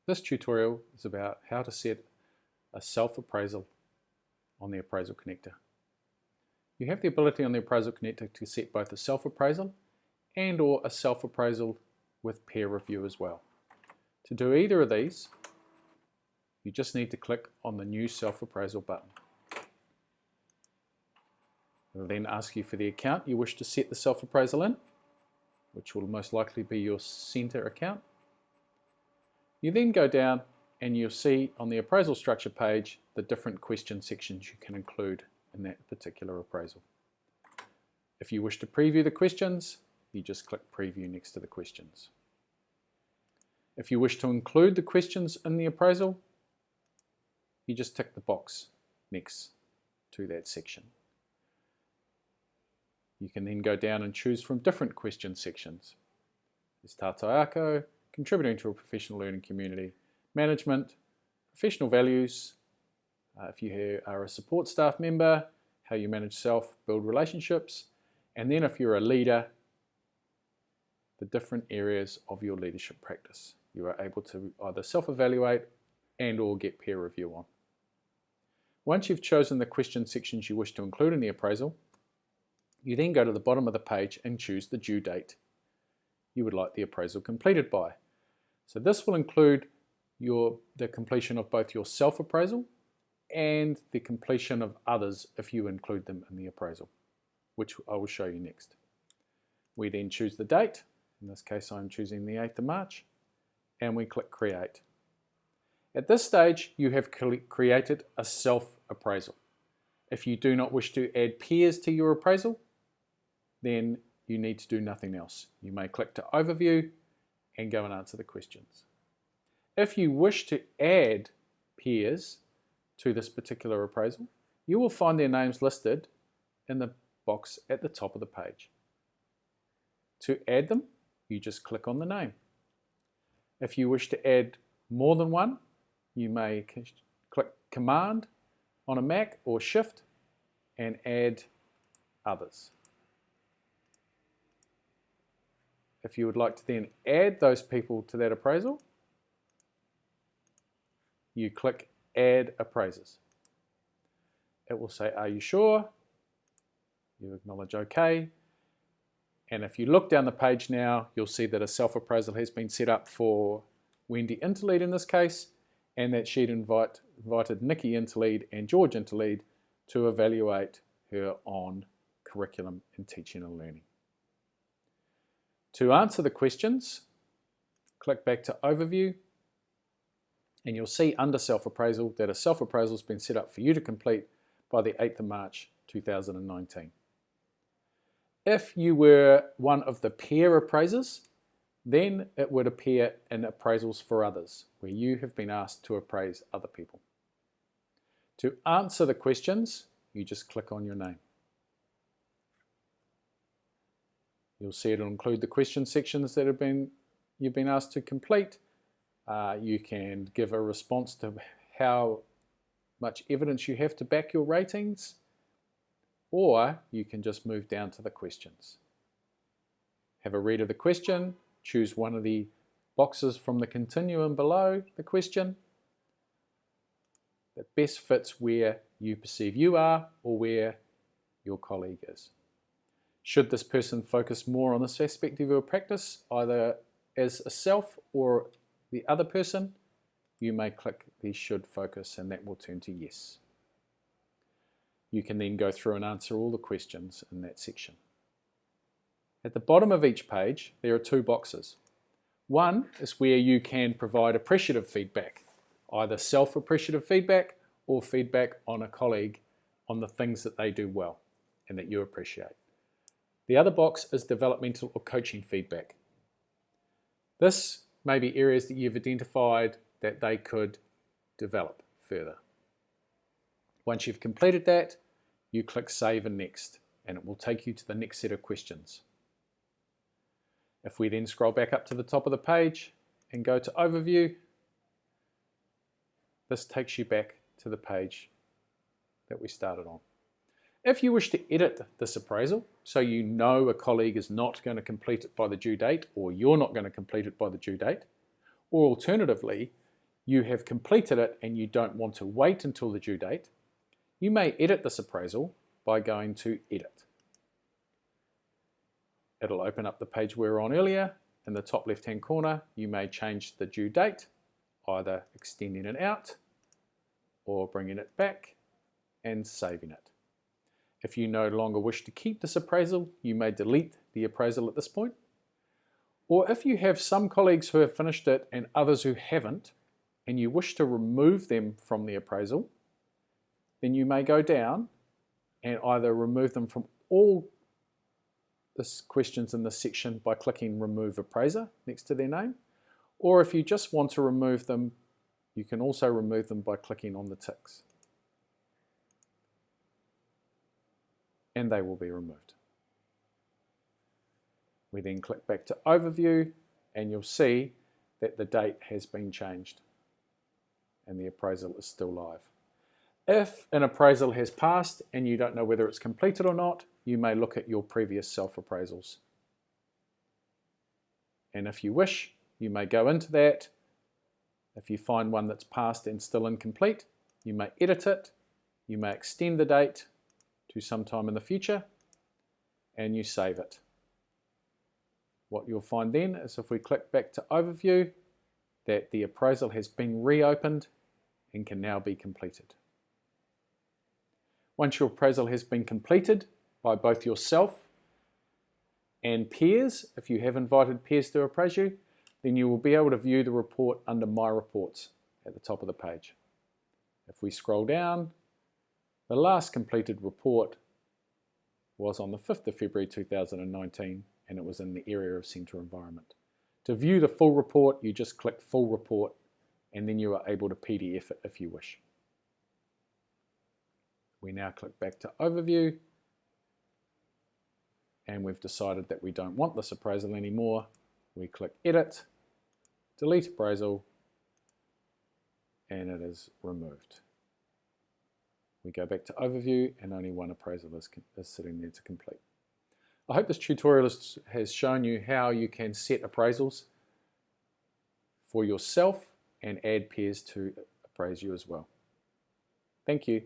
This tutorial is about how to set a self-appraisal on the appraisal connector. You have the ability on the appraisal connector to set both a self-appraisal and or a self-appraisal with peer review as well. To do either of these, you just need to click on the new self-appraisal button. It will then ask you for the account you wish to set the self-appraisal in, which will most likely be your center account. You then go down and you'll see on the appraisal structure page the different question sections you can include in that particular appraisal. If you wish to preview the questions, you just click preview next to the questions. If you wish to include the questions in the appraisal, you just tick the box next to that section. You can then go down and choose from different question sections. There's tātai, contributing to a professional learning community, management, professional values, if you are a support staff member, how you manage self, build relationships, and then if you're a leader, the different areas of your leadership practice. You are able to either self-evaluate and or get peer review on. Once you've chosen the question sections you wish to include in the appraisal, you then go to the bottom of the page and choose the due date you would like the appraisal completed by. So this will include the completion of both your self-appraisal and the completion of others if you include them in the appraisal, which I will show you next. We then choose the date. In this case, I'm choosing the 8th of March, and we click Create. At this stage, you have created a self-appraisal. If you do not wish to add peers to your appraisal, then you need to do nothing else. You may click to Overview and go and answer the questions. If you wish to add peers to this particular appraisal, you will find their names listed in the box at the top of the page. To add them, you just click on the name. If you wish to add more than one, you may click Command on a Mac or Shift and add others. If you would like to then add those people to that appraisal, you click Add Appraisers. It will say, are you sure? You acknowledge OK. And if you look down the page now, you'll see that a self-appraisal has been set up for Wendy InterLEAD in this case, and that she'd invited Nikki InterLEAD and George InterLEAD to evaluate her on curriculum and teaching and learning. To answer the questions, click back to Overview, and you'll see under Self-Appraisal that a self-appraisal has been set up for you to complete by the 8th of March 2019. If you were one of the peer appraisers, then it would appear in Appraisals for Others, where you have been asked to appraise other people. To answer the questions, you just click on your name. You'll see it'll include the question sections that you've been asked to complete. You can give a response to how much evidence you have to back your ratings, or you can just move down to the questions. Have a read of the question, choose one of the boxes from the continuum below the question that best fits where you perceive you are or where your colleague is. Should this person focus more on this aspect of your practice, either as a self or the other person, you may click the should focus and that will turn to yes. You can then go through and answer all the questions in that section. At the bottom of each page, there are two boxes. One is where you can provide appreciative feedback, either self-appreciative feedback or feedback on a colleague on the things that they do well and that you appreciate. The other box is developmental or coaching feedback. This may be areas that you've identified that they could develop further. Once you've completed that, you click Save and Next, and it will take you to the next set of questions. If we then scroll back up to the top of the page and go to Overview, this takes you back to the page that we started on. If you wish to edit this appraisal, so you know a colleague is not going to complete it by the due date, or you're not going to complete it by the due date, or alternatively, you have completed it and you don't want to wait until the due date, you may edit this appraisal by going to Edit. It'll open up the page we were on earlier. In the top left-hand corner, you may change the due date, either extending it out or bringing it back and saving it. If you no longer wish to keep this appraisal, you may delete the appraisal at this point. Or if you have some colleagues who have finished it and others who haven't, and you wish to remove them from the appraisal, then you may go down and either remove them from all the questions in this section by clicking Remove Appraiser next to their name, or if you just want to remove them, you can also remove them by clicking on the ticks. And they will be removed. We then click back to Overview and you'll see that the date has been changed and the appraisal is still live. If an appraisal has passed and you don't know whether it's completed or not, you may look at your previous self-appraisals. And if you wish, you may go into that. If you find one that's passed and still incomplete, you may edit it, you may extend the date to some time in the future, and you save it. What you'll find then is if we click back to Overview, that the appraisal has been reopened and can now be completed. Once your appraisal has been completed by both yourself and peers, if you have invited peers to appraise you, then you will be able to view the report under My Reports at the top of the page. If we scroll down, the last completed report was on the 5th of February 2019 and it was in the area of Centre Environment. To view the full report, you just click Full Report and then you are able to PDF it if you wish. We now click back to Overview and we've decided that we don't want this appraisal anymore. We click Edit, Delete Appraisal, and it is removed. We go back to Overview and only one appraisal is sitting there to complete. I hope this tutorial has shown you how you can set appraisals for yourself and add peers to appraise you as well. Thank you.